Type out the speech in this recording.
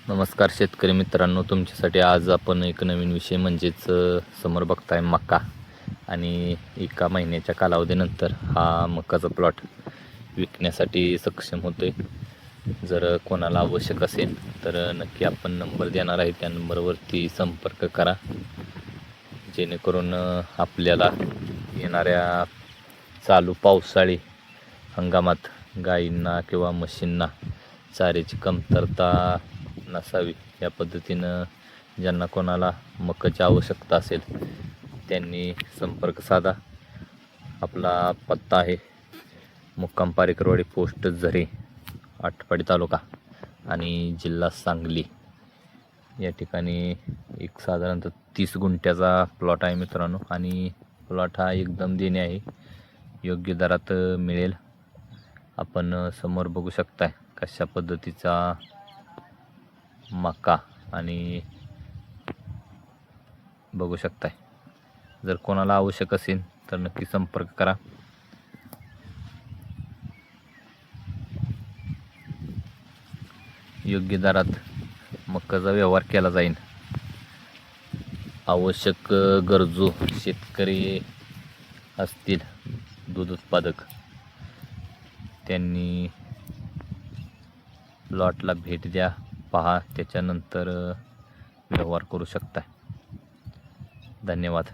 नमस्कार शेतकरी मित्रांनो, तुमच्यासाठी आज आपण एक नवीन विषय म्हणजेच समोर बघताय मका आणि एका महिन्याच्या कालावधीनंतर हा मकाचा प्लॉट विकण्यासाठी सक्षम होतोय. जर कोणाला आवश्यक असेल तर नक्की आपण नंबर देणार आहे, त्या नंबरवरती संपर्क करा, जेणेकरून आपल्याला येणाऱ्या चालू पावसाळी हंगामात गायींना किंवा म्हशींना चाऱ्याची कमतरता नसावी या पद्धतीनं ज्यांना कोणाला मकाची आवश्यकता असेल त्यांनी संपर्क साधा. आपला पत्ता आहे मुक्काम पारेकरवाडी, पोस्ट झरे, आटपाडी तालुका आणि जिल्हा सांगली. या ठिकाणी एक साधारणतः 30 गुंठ्याचा प्लॉट आहे मित्रांनो, आणि प्लॉट हा एकदम देणे आहे, योग्य दरात मिळेल. आपण समोर बघू शकताय कशा पद्धतीचा मका आणि बघू शकताय. जर कोणाला आवश्यक असेल तर नक्की संपर्क करा. योग्य दरात मकाचा व्यवहार केला जाईल. आवश्यक गरजू शेतकरी असतील, दूध उत्पादक, त्यांनी प्लॉटला भेट द्या, पहा, त्याच्यानंतर व्यवहार करू शकता. धन्यवाद.